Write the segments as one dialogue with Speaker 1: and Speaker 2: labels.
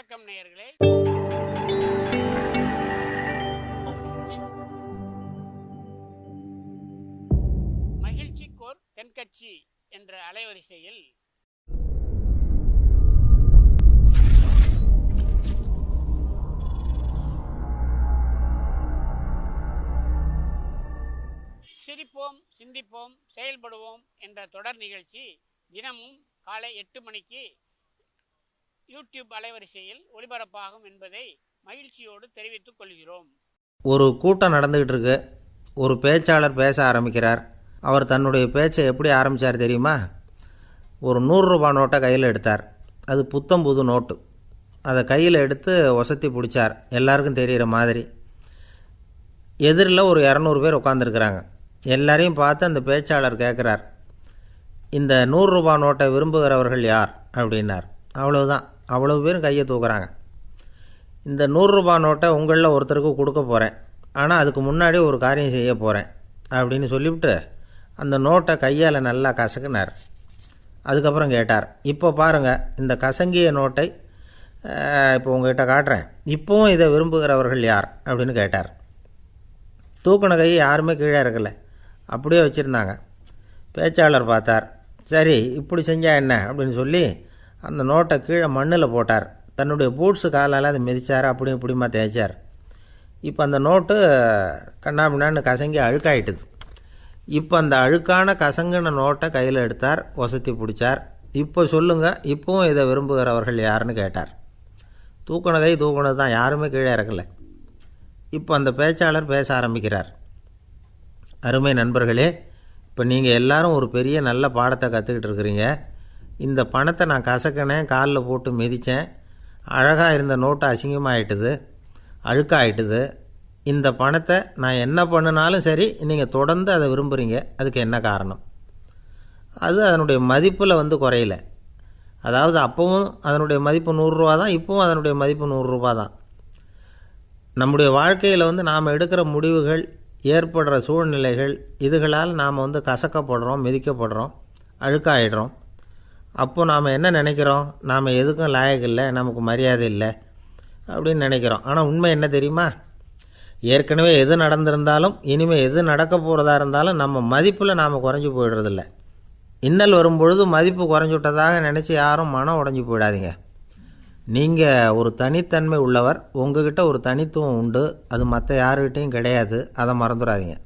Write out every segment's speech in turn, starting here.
Speaker 1: வணக்கம் நேயர்களே. மகிழ்ச்சிக்கோர் தென்கட்சி என்ற அலைவரிசையில் சிரிப்போம், சிந்திப்போம், செயல்படுவோம் என்ற தொடர் நிகழ்ச்சி தினமும் காலை 8 மணிக்கு யூடியூப் அலைவரிசையில் ஒளிபரப்பாகும் என்பதை மகிழ்ச்சியோடு தெரிவித்துக் கொள்கிறோம்.
Speaker 2: ஒரு கூட்டம் நடந்துக்கிட்டு இருக்கு. ஒரு பேச்சாளர் பேச ஆரம்பிக்கிறார். அவர் தன்னுடைய பேச்சை எப்படி ஆரம்பித்தார் தெரியுமா? ஒரு 100 ரூபா நோட்டை கையில் எடுத்தார். அது புத்தம் புது நோட்டு. அதை கையில் எடுத்து ஒசத்தி பிடிச்சார், எல்லாருக்கும் தெரிகிற மாதிரி. எதிரில் ஒரு 200 பேர் உட்காந்துருக்குறாங்க. எல்லாரையும் பார்த்து அந்த பேச்சாளர் கேட்குறார், இந்த 100 ரூபா நோட்டை விரும்புகிறவர்கள் யார் அப்படின்னார். அவ்வளவுதான், அவ்வளவு பேரும் கையை தூக்குறாங்க. இந்த 100 ரூபா நோட்டை உங்களில் ஒருத்தருக்கு கொடுக்க போகிறேன், ஆனால் அதுக்கு முன்னாடி ஒரு காரியம் செய்ய போகிறேன் அப்படின்னு சொல்லிவிட்டு அந்த நோட்டை கையால் நல்லா கசக்குனார். அதுக்கப்புறம் கேட்டார், இப்போ பாருங்கள், இந்த கசங்கிய நோட்டை இப்போ உங்கள்கிட்ட காட்டுறேன், இப்போவும் இதை விரும்புகிறவர்கள் யார் அப்படின்னு கேட்டார். தூக்குன கை யாருமே கீழே இருக்கலை, அப்படியே வச்சுருந்தாங்க. பேச்சாளர் பார்த்தார். சரி, இப்படி செஞ்சால் என்ன அப்படின்னு சொல்லி அந்த நோட்டை கீழே மண்ணில் போட்டார். தன்னுடைய பூட்ஸு காலால் அதை மிதித்தார், அப்படியும் இப்படிமா தேய்ச்சார். இப்போ அந்த நோட்டு கண்ணாபின்னான்னு கசங்கி அழுக்காயிட்டுது. இப்போ அந்த அழுக்கான கசங்கின நோட்டை கையில் எடுத்தார், ஒசத்தி பிடிச்சார். இப்போ சொல்லுங்கள், இப்போவும் இதை விரும்புகிறவர்கள் யாருன்னு கேட்டார். தூக்குன கை தூக்குனது தான், யாருமே கீழே இறக்கலை. இப்போ அந்த பேச்சாளர் பேச ஆரம்பிக்கிறார். அருமை நண்பர்களே, இப்போ நீங்கள் எல்லாரும் ஒரு பெரிய நல்ல பாடத்தை கற்றுக்கிட்டு இருக்கிறீங்க. இந்த பணத்தை நான் கசக்கினேன், காலில் போட்டு மிதித்தேன், அழகாக இருந்த நோட்டு அசிங்கமாகிட்டுது, அழுக்காயிட்டுது. இந்த பணத்தை நான் என்ன பண்ணினாலும் சரி, நீங்கள் தொடர்ந்து அதை விரும்புகிறீங்க. அதுக்கு என்ன காரணம்? அது அதனுடைய மதிப்பில் குறையல. அதாவது அப்பவும் அதனுடைய மதிப்பு 100 ரூபா தான், இப்போவும் அதனுடைய மதிப்பு 100 ரூபா தான். நம்முடைய வாழ்க்கையில் நாம் எடுக்கிற முடிவுகள், ஏற்படுற சூழ்நிலைகள், இதுகளால் நாம் கசக்கப்படுறோம், மிதிக்கப்படுறோம், அழுக்காயிடுறோம். அப்போ நாம் என்ன நினைக்கிறோம்? நாம் எதுக்கும் லாயக்கு இல்லை, நமக்கு மரியாதை இல்லை அப்படின்னு நினைக்கிறோம். ஆனால் உண்மை என்ன தெரியுமா? ஏற்கனவே எது நடந்திருந்தாலும் இனிமேல் எது நடக்க போகிறதா இருந்தாலும் நம்ம மதிப்பில் நாம் குறைஞ்சி போயிடுறதில்ல. இன்னல் வரும்பொழுது மதிப்பு குறைஞ்சுவிட்டதாக நினச்சி யாரும் மனம் உடைஞ்சி போயிடாதீங்க. நீங்கள் ஒரு தனித்தன்மை உள்ளவர், உங்ககிட்ட ஒரு தனித்துவம் உண்டு, அது மற்ற யாருக்கிட்டையும் கிடையாது. அதை மறந்துடாதீங்க.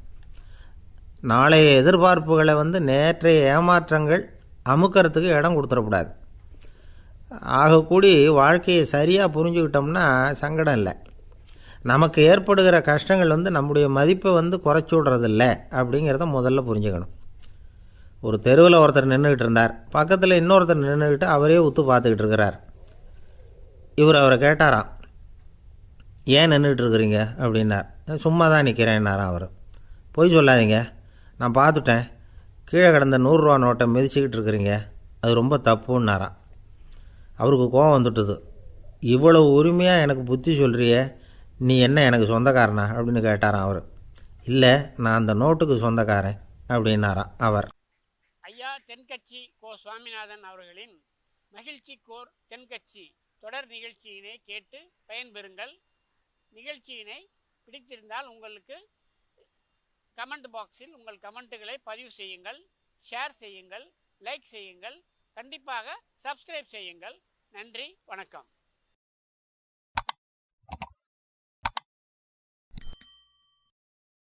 Speaker 2: நாளைய எதிர்பார்ப்புகளை நேற்றைய ஏமாற்றங்கள் அமுக்கிறதுக்கு இடம் கொடுத்துடக்கூடாது. ஆகக்கூடி வாழ்க்கையை சரியாக புரிஞ்சுக்கிட்டோம்னா சங்கடம் இல்லை. நமக்கு ஏற்படுகிற கஷ்டங்கள் நம்முடைய மதிப்பை குறைச்சி விடுறதில்லை அப்படிங்கிறத முதல்ல புரிஞ்சுக்கணும். ஒரு தெருவில் ஒருத்தர் நின்றுக்கிட்டு இருந்தார். பக்கத்தில் இன்னொருத்தர் நின்றுக்கிட்டு அவரே உத்து பார்த்துக்கிட்டு இருக்கிறார். இவர் அவரை கேட்டாராம், ஏன் நின்றுட்டு இருக்கிறீங்க அப்படின்னார். சும்மா தான் நிற்கிறேன்னாராம் அவர். போய் சொல்லாதீங்க, நான் பார்த்துட்டேன், கீழே கிடந்த 100 ரூபா நோட்டை மிதிச்சுக்கிட்டு இருக்கிறீங்க, அது ரொம்ப தப்புன்னாராம். அவருக்கு கோபம் வந்துட்டுது. இவ்வளவு உரிமையாக எனக்கு புத்தி சொல்கிறியே, நீ என்ன எனக்கு சொந்தக்காரனா அப்படின்னு கேட்டாராம் அவர். இல்லை, நான் அந்த நோட்டுக்கு சொந்தக்காரன் அப்படின்னாராம் அவர்.
Speaker 1: ஐயா தென்கட்சி கோ சுவாமிநாதன் அவர்களின் மகிழ்ச்சிக்கோர் தென்கட்சி தொடர் நிகழ்ச்சியினை கேட்டு பயன்பெறுங்கள். நிகழ்ச்சியினை பிடித்திருந்தால் உங்களுக்கு கமெண்ட் பாக்ஸில் உங்கள் கமெண்ட்டுகளை பதிவு செய்யுங்கள், ஷேர் செய்யுங்கள், லைக் செய்யுங்கள், கண்டிப்பாக சப்ஸ்கிரைப் செய்யுங்கள். நன்றி, வணக்கம்.